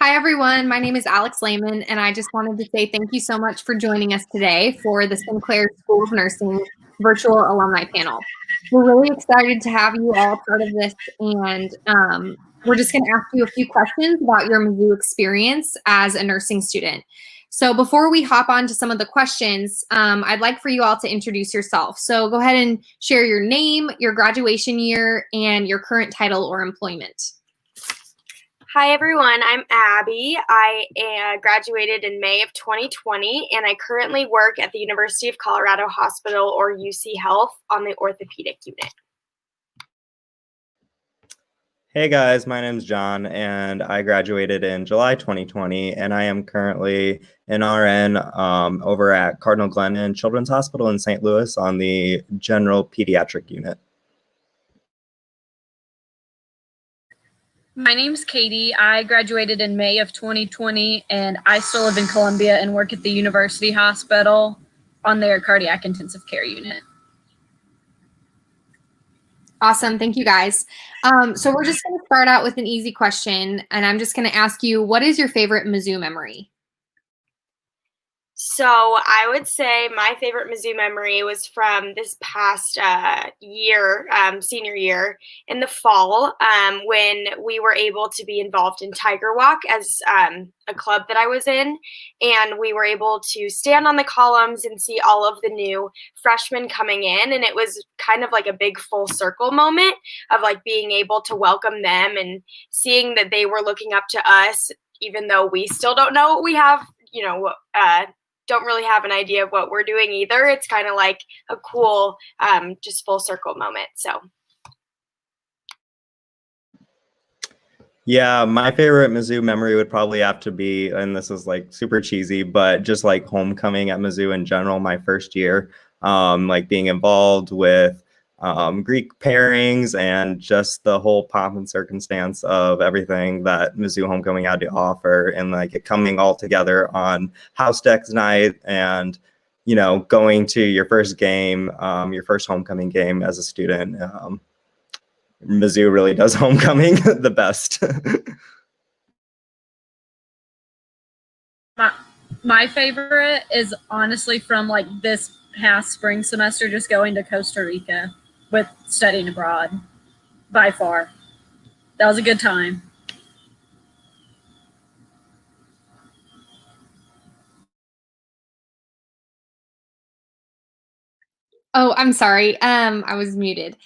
Hi, everyone. My name is Alex Lehman, and I just wanted to say thank you so much for joining us today for the Sinclair School of Nursing virtual alumni panel. We're really excited to have you all part of this, and we're just going to ask you a few questions about your Mizzou experience as a nursing student. So before we hop on to some of the questions, I'd like for you all to introduce yourself. So go ahead and share your name, your graduation year, and your current title or employment. Hi everyone, I'm Abby. I graduated in May of 2020 and I currently work at the University of Colorado Hospital or UC Health on the orthopedic unit. Hey guys, my name's John and I graduated in July 2020 and I am currently an RN over at Cardinal Glennon Children's Hospital in St. Louis on the general pediatric unit. My name's Katie. I graduated in May of 2020 and I still live in Columbia and work at the University Hospital on their cardiac intensive care unit. Awesome. Thank you, guys. So we're just going to start out with an easy question, and I'm just going to ask you, what is your favorite Mizzou memory? So I would say my favorite Mizzou memory was from this past year, senior year, in the fall, when we were able to be involved in Tiger Walk as a club that I was in, and we were able to stand on the columns and see all of the new freshmen coming in, and it was kind of like a big full circle moment of like being able to welcome them and seeing that they were looking up to us, even though we still don't know what we have, don't really have an idea of what we're doing either. It's kind of like a cool, just full circle moment. So. Yeah, my favorite Mizzou memory would probably have to be, and this is like super cheesy, but just like homecoming at Mizzou in general, my first year, like being involved with Greek pairings and just the whole pomp and circumstance of everything that Mizzou homecoming had to offer, and like it coming all together on House Decks night, and going to your first game, your first homecoming game as a student. Mizzou really does homecoming the best. My favorite is honestly from like this past spring semester, just going to Costa Rica with studying abroad, by far. That was a good time. Oh, I'm sorry. I was muted.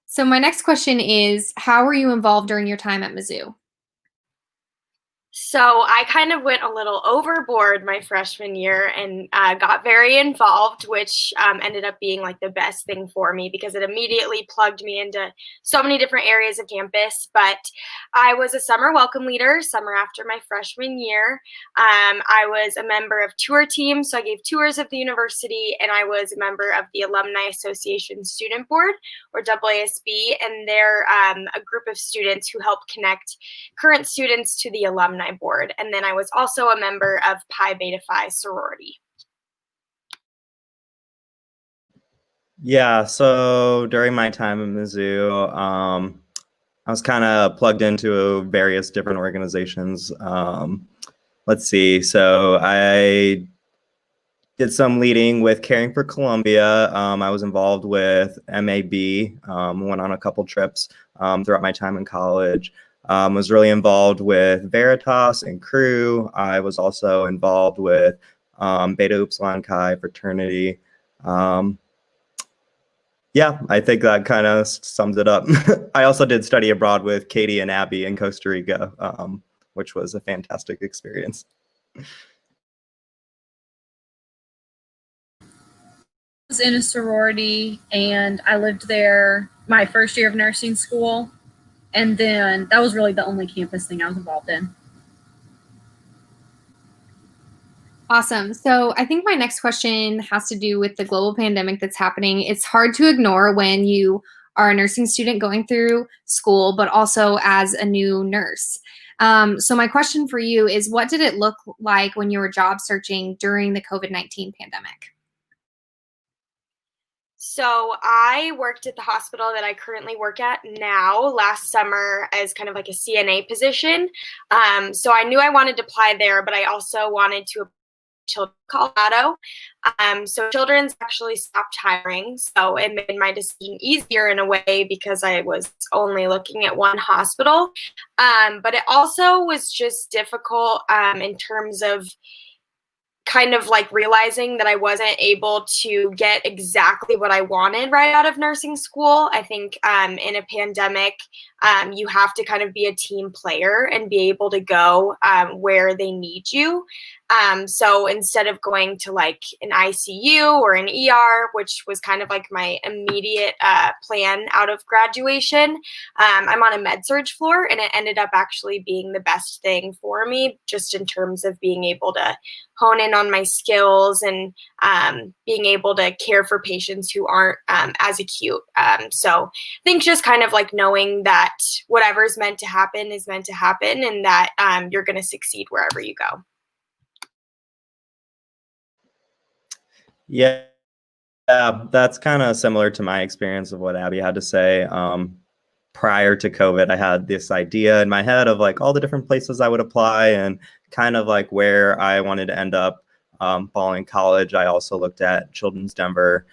So my next question is, how were you involved during your time at Mizzou? So I kind of went a little overboard my freshman year and got very involved, which ended up being like the best thing for me because it immediately plugged me into so many different areas of campus. But I was a summer welcome leader, summer after my freshman year. I was a member of tour teams, so I gave tours of the university, and I was a member of the Alumni Association Student Board, or AASB, and they're a group of students who help connect current students to the alumni board. And then I was also a member of Pi Beta Phi sorority. Yeah, so during my time in Mizzou, I was kind of plugged into various different organizations. Let's see, so I did some leading with Caring for Columbia. I was involved with MAB, went on a couple trips throughout my time in college. Was really involved with Veritas and Crew. I was also involved with Beta Upsilon Chi fraternity. Yeah, I think that kind of sums it up. I also did study abroad with Katie and Abby in Costa Rica, which was a fantastic experience. I was in a sorority and I lived there my first year of nursing school. And then that was really the only campus thing I was involved in. Awesome. So I think my next question has to do with the global pandemic that's happening. It's hard to ignore when you are a nursing student going through school, but also as a new nurse. So my question for you is, what did it look like when you were job searching during the COVID-19 pandemic? So I worked at the hospital that I currently work at now last summer as kind of like a CNA position. So I knew I wanted to apply there, but I also wanted to apply to Children's Colorado. So Children's actually stopped hiring. So it made my decision easier in a way because I was only looking at one hospital. But it also was just difficult in terms of kind of like realizing that I wasn't able to get exactly what I wanted right out of nursing school. I think in a pandemic, you have to kind of be a team player and be able to go where they need you. So instead of going to like an ICU or an ER, which was kind of like my immediate plan out of graduation, I'm on a med surge floor, and it ended up actually being the best thing for me, just in terms of being able to hone in on my skills and being able to care for patients who aren't as acute. So I think just kind of like knowing that whatever's meant to happen is meant to happen, and that you're going to succeed wherever you go. Yeah, that's kind of similar to my experience of what Abby had to say. Prior to COVID, I had this idea in my head of like all the different places I would apply and kind of like where I wanted to end up following college. I also looked at Children's Denver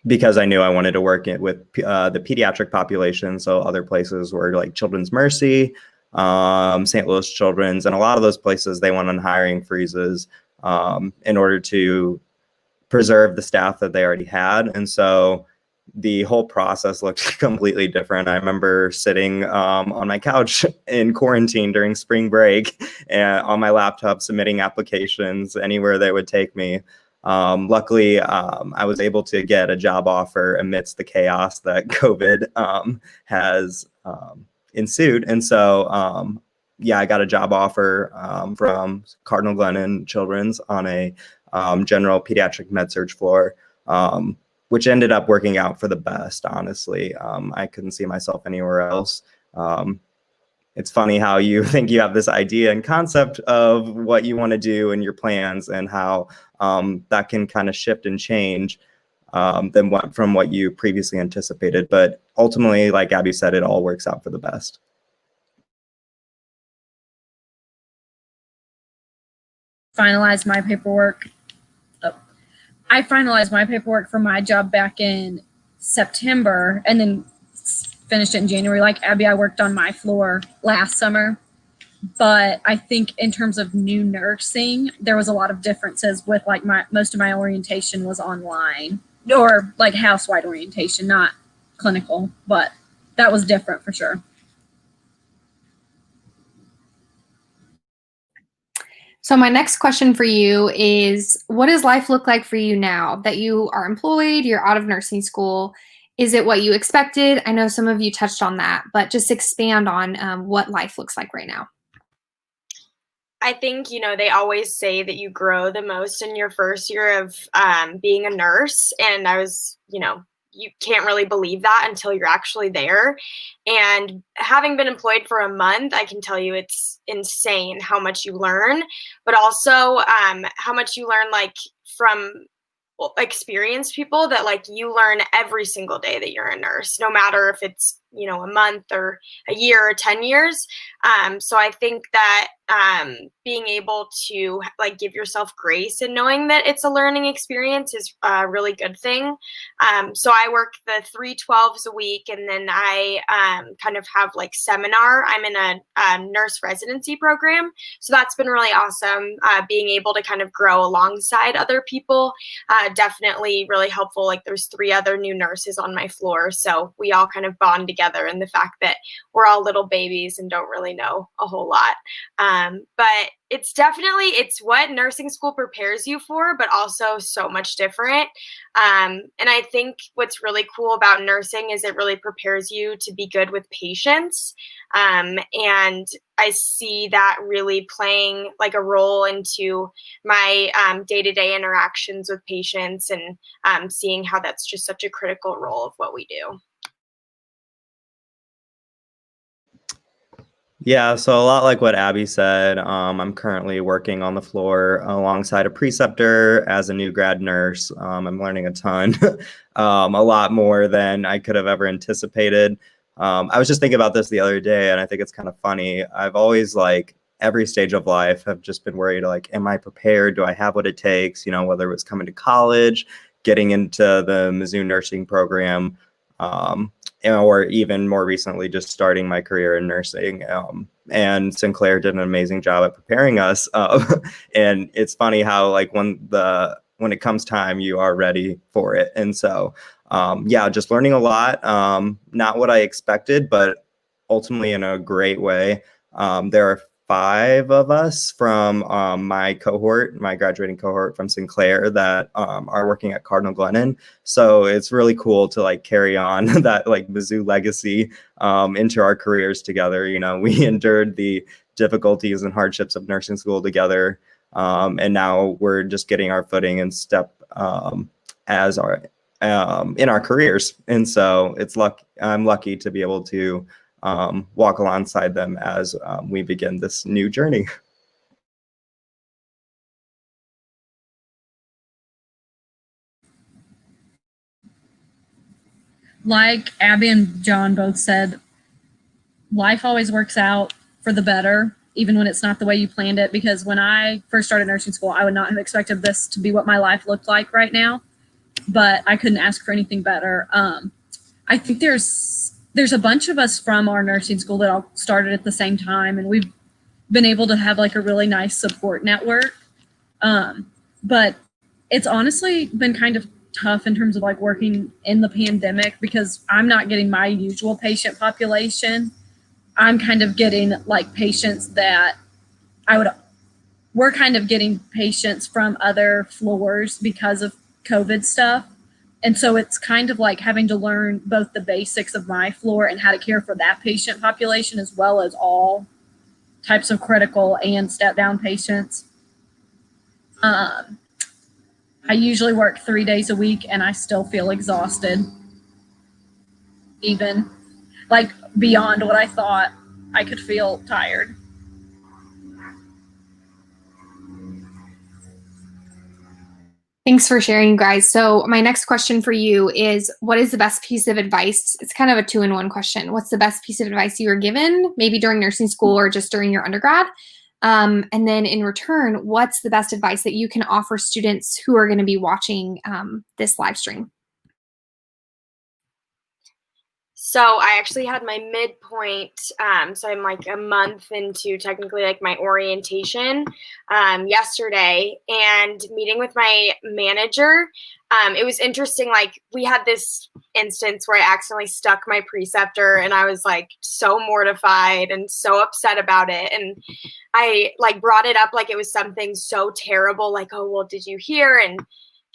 because I knew I wanted to work with the pediatric population. So other places were like Children's Mercy, St. Louis Children's, and a lot of those places, they went on hiring freezes in order to preserve the staff that they already had. And so the whole process looked completely different. I remember sitting on my couch in quarantine during spring break and on my laptop submitting applications anywhere they would take me. Luckily, I was able to get a job offer amidst the chaos that COVID has ensued. And so, yeah, I got a job offer from Cardinal Glennon Children's on a general pediatric med surge floor, which ended up working out for the best, honestly. I couldn't see myself anywhere else. It's funny how you think you have this idea and concept of what you want to do and your plans, and how that can kind of shift and change from what you previously anticipated. But ultimately, like Abby said, it all works out for the best. Finalized my paperwork. I finalized my paperwork for my job back in September and then finished it in January. Like Abby, I worked on my floor last summer. But I think in terms of new nursing, there was a lot of differences with like most of my orientation was online, or like house-wide orientation, not clinical, but that was different for sure. So my next question for you is, what does life look like for you now that you are employed, you're out of nursing school? Is it what you expected? I know some of you touched on that, but just expand on what life looks like right now. I think, they always say that you grow the most in your first year of being a nurse. And I was, you can't really believe that until you're actually there. And having been employed for a month, I can tell you it's insane how much you learn, but also how much you learn like from experienced people that like you learn every single day that you're a nurse, no matter if it's, a month or a year or 10 years. So I think that being able to like give yourself grace and knowing that it's a learning experience is a really good thing. So I work the 3/12s a week, and then I kind of have like seminar. I'm in a nurse residency program. So that's been really awesome. Being able to kind of grow alongside other people, definitely really helpful. Like there's 3 other new nurses on my floor. So we all kind of bond together in the fact that we're all little babies and don't really know a whole lot. But it's what nursing school prepares you for, but also so much different. And I think what's really cool about nursing is it really prepares you to be good with patients. And I see that really playing like a role into my day-to-day interactions with patients, and seeing how that's just such a critical role of what we do. Yeah, so a lot like what Abby said, I'm currently working on the floor alongside a preceptor as a new grad nurse. I'm learning a ton, a lot more than I could have ever anticipated. I was just thinking about this the other day, and I think it's kind of funny. I've always like every stage of life have just been worried like, am I prepared? Do I have what it takes? You know, whether it was coming to college, getting into the Mizzou nursing program. Or even more recently, just starting my career in nursing. And Sinclair did an amazing job at preparing us. And it's funny how like when it comes time, you are ready for it. And so, yeah, just learning a lot. Not what I expected, but ultimately in a great way. There are 5 of us from my graduating cohort from Sinclair that are working at Cardinal Glennon. So it's really cool to like carry on that like Mizzou legacy into our careers together. You know, we endured the difficulties and hardships of nursing school together. And now we're just getting our footing and step as our in our careers. And so I'm lucky to be able to walk alongside them as we begin this new journey. Like Abby and John both said, life always works out for the better, even when it's not the way you planned it. Because when I first started nursing school, I would not have expected this to be what my life looked like right now, but I couldn't ask for anything better. I think there's a bunch of us from our nursing school that all started at the same time, and we've been able to have like a really nice support network. But it's honestly been kind of tough in terms of like working in the pandemic because I'm not getting my usual patient population. I'm kind of getting like patients that we're kind of getting patients from other floors because of COVID stuff. And so it's kind of like having to learn both the basics of my floor and how to care for that patient population, as well as all types of critical and step down patients. I usually work 3 days a week and I still feel exhausted, even like beyond what I thought I could feel tired. Thanks for sharing, guys. So my next question for you is, what is the best piece of advice? It's kind of a 2-in-1 question. What's the best piece of advice you were given, maybe during nursing school or just during your undergrad? And then in return, what's the best advice that you can offer students who are going to be watching this live stream? So I actually had my midpoint. So I'm like a month into technically like my orientation yesterday, and meeting with my manager. It was interesting. Like we had this instance where I accidentally stuck my preceptor, and I was like so mortified and so upset about it. And I like brought it up like it was something so terrible. Like, oh well, did you hear? And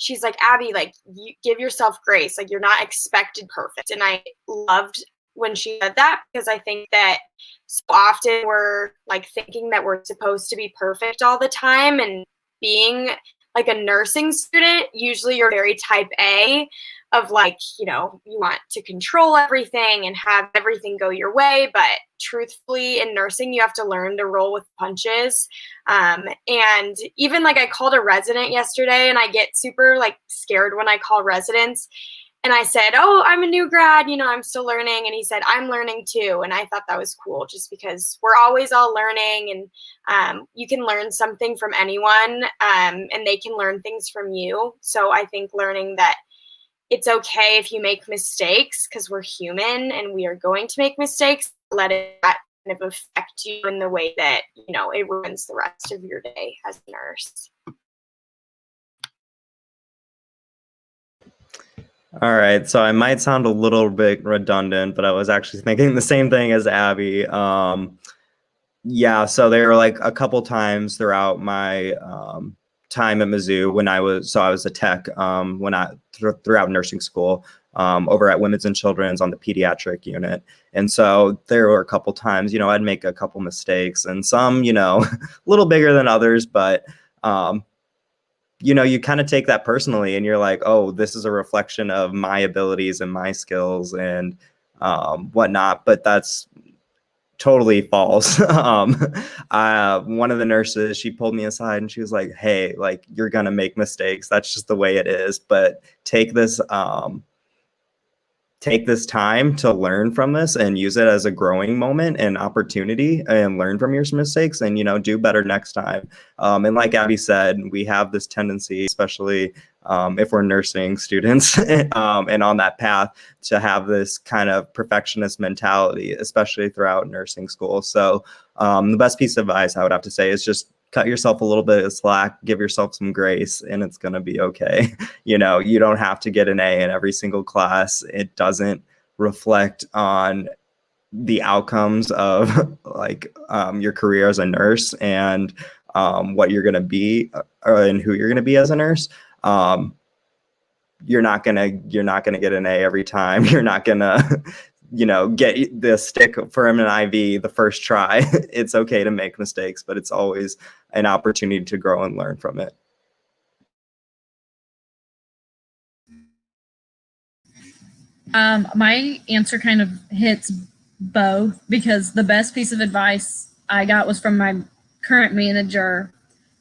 she's like, Abby, like, you give yourself grace. Like, you're not expected perfect. And I loved when she said that, because I think that so often we're like thinking that we're supposed to be perfect all the time. And being like a nursing student, usually you're very type A of like, you know, you want to control everything and have everything go your way. But truthfully, in nursing, you have to learn to roll with punches. And even like I called a resident yesterday, and I get super like scared when I call residents. And I said, oh, I'm a new grad, you know, I'm still learning. And he said, I'm learning too. And I thought that was cool, just because we're always all learning, and you can learn something from anyone, and they can learn things from you. So I think learning that it's okay if you make mistakes, because we're human and we are going to make mistakes. Let it kind of affect you in the way that, you know, it ruins the rest of your day as a nurse. All right, so I might sound a little bit redundant, but I was actually thinking the same thing as Abby. Yeah, so there were like a couple times throughout my time at Mizzou when I was a tech throughout nursing school over at Women's and Children's on the pediatric unit. And so there were a couple times, you know, I'd make a couple mistakes, and some, you know, a little bigger than others, but you know, you kind of take that personally, and you're like, oh, this is a reflection of my abilities and my skills and whatnot. But that's totally false. One of the nurses, she pulled me aside and she was like, hey, like, you're gonna make mistakes. That's just the way it is. But take this time to learn from this and use it as a growing moment and opportunity, and learn from your mistakes, and, you know, do better next time. And like Abby said, we have this tendency, especially if we're nursing students and on that path, to have this kind of perfectionist mentality, especially throughout nursing school. So the best piece of advice I would have to say is just cut yourself a little bit of slack, give yourself some grace, and it's going to be okay. You know, you don't have to get an A in every single class. It doesn't reflect on the outcomes of like your career as a nurse, and what you're going to be, and who you're going to be as a nurse. You're not gonna get an A every time. You're not gonna you know, get the stick from an IV the first try. It's okay to make mistakes, but it's always an opportunity to grow and learn from it. My answer kind of hits both, because the best piece of advice I got was from my current manager,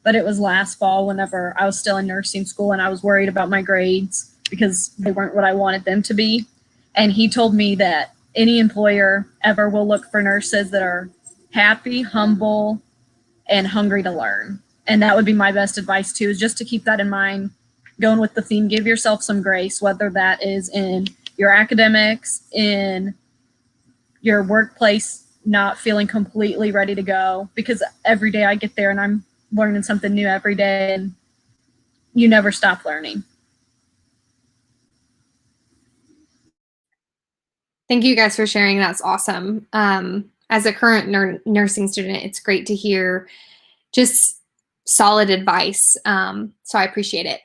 but it was last fall whenever I was still in nursing school and I was worried about my grades because they weren't what I wanted them to be. And he told me that any employer ever will look for nurses that are happy, humble, and hungry to learn. And that would be my best advice too, is just to keep that in mind, going with the theme, give yourself some grace, whether that is in your academics, in your workplace, not feeling completely ready to go, because every day I get there and I'm learning something new every day, and you never stop learning. Thank you guys for sharing. That's awesome. As a current nursing student, it's great to hear just solid advice. So I appreciate it.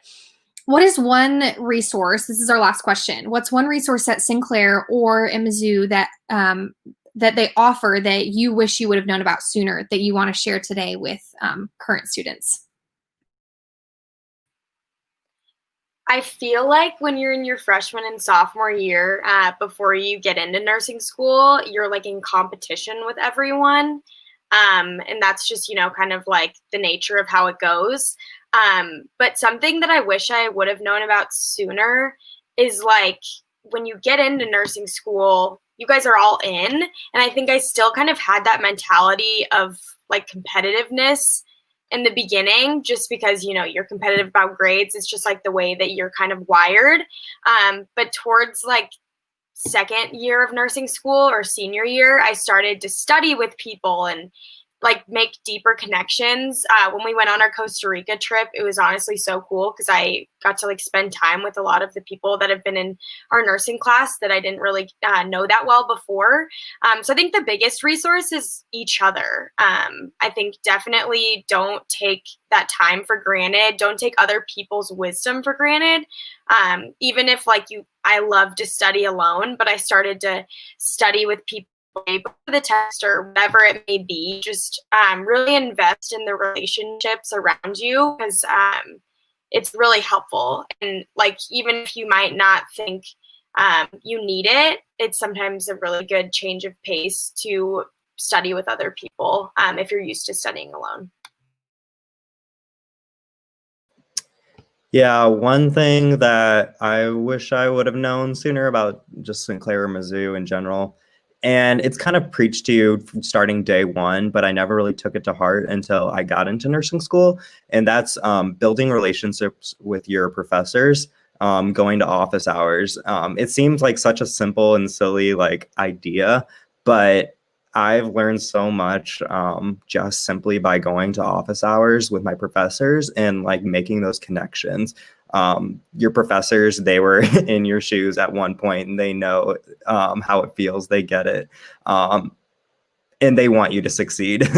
What is one resource? This is our last question. What's one resource at Sinclair or Mizzou that that they offer that you wish you would have known about sooner, that you want to share today with current students? I feel like when you're in your freshman and sophomore year, before you get into nursing school, you're like in competition with everyone. And that's just, you know, kind of like the nature of how it goes. But something that I wish I would have known about sooner is like when you get into nursing school, you guys are all in. And I think I still kind of had that mentality of like competitiveness in the beginning, just because, you know, you're competitive about grades. It's just like the way that you're kind of wired. But towards like second year of nursing school or senior year, I started to study with people and like make deeper connections. When we went on our Costa Rica trip, it was honestly so cool because I got to like spend time with a lot of the people that have been in our nursing class that I didn't really know that well before. So I think the biggest resource is each other. I think definitely don't take that time for granted. Don't take other people's wisdom for granted. Even if like I love to study alone, but I started to study with people before the test or whatever it may be. Just really invest in the relationships around you, because it's really helpful. And like, even if you might not think you need it, it's sometimes a really good change of pace to study with other people if you're used to studying alone. Yeah, one thing that I wish I would have known sooner about just Sinclair or Mizzou in general, and it's kind of preached to you from starting day one, but I never really took it to heart until I got into nursing school, and that's building relationships with your professors, going to office hours. It seems like such a simple and silly like idea, but I've learned so much just simply by going to office hours with my professors and like making those connections. Your professors, they were in your shoes at one point and they know how it feels. They get it. And they want you to succeed.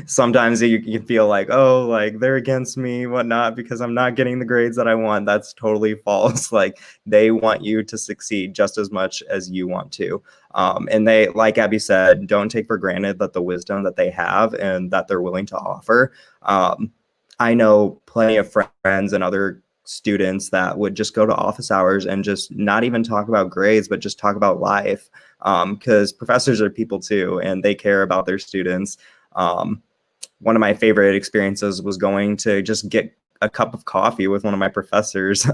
Sometimes you can feel like, oh, like they're against me, whatnot, because I'm not getting the grades that I want. That's totally false. Like they want you to succeed just as much as you want to. And they, like Abby said, don't take for granted that the wisdom that they have and that they're willing to offer. I know plenty of friends and other students that would just go to office hours and just not even talk about grades, but just talk about life. Because professors are people too, and they care about their students. One of my favorite experiences was going to just get a cup of coffee with one of my professors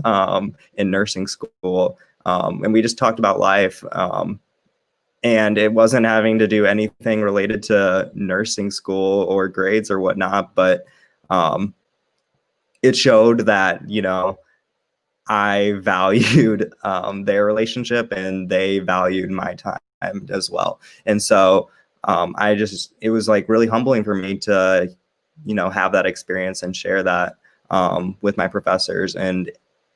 in nursing school. And we just talked about life. And it wasn't having to do anything related to nursing school or grades or whatnot, but it showed that, you know, I valued their relationship and they valued my time as well. And so it was like really humbling for me to, you know, have that experience and share that with my professors. And,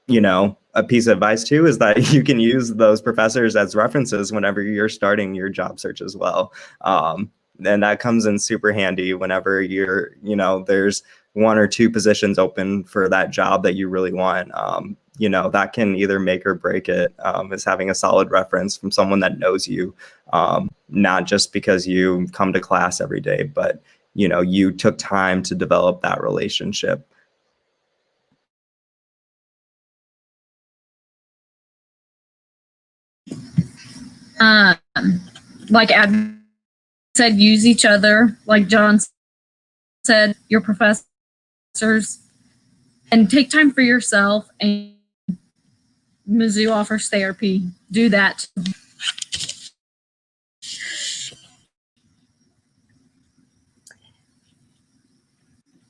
you know, a piece of advice too is that you can use those professors as references whenever you're starting your job search as well. And that comes in super handy whenever you're, you know, there's 1 or 2 positions open for that job that you really want. You know, that can either make or break it, is having a solid reference from someone that knows you, not just because you come to class every day, but, you know, you took time to develop that relationship. Like Abby said, use each other. Like John said, your professors, and take time for yourself. And Mizzou offers therapy. Do that.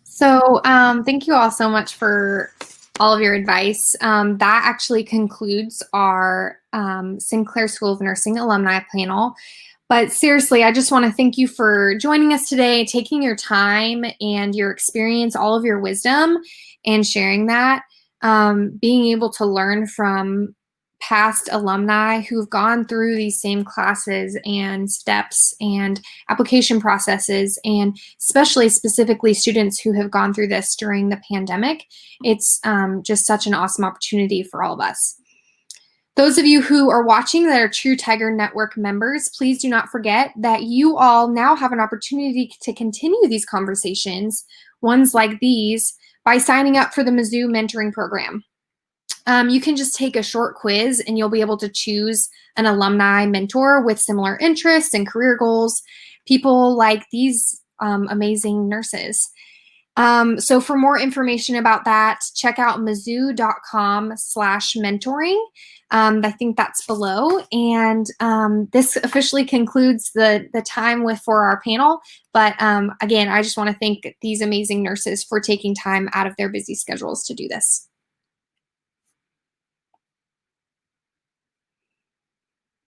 So thank you all so much for all of your advice. That actually concludes our Sinclair School of Nursing alumni panel. But seriously, I just want to thank you for joining us today, taking your time and your experience, all of your wisdom, and sharing that. Being able to learn from past alumni who've gone through these same classes and steps and application processes, and specifically students who have gone through this during the pandemic. It's just such an awesome opportunity for all of us. Those of you who are watching that are True Tiger Network members, please do not forget that you all now have an opportunity to continue these conversations, ones like these, by signing up for the Mizzou Mentoring Program. You can just take a short quiz and you'll be able to choose an alumni mentor with similar interests and career goals, people like these amazing nurses. So for more information about that, check out mizzou.com/mentoring. I think that's below. And this officially concludes the time for our panel. But again, I just want to thank these amazing nurses for taking time out of their busy schedules to do this.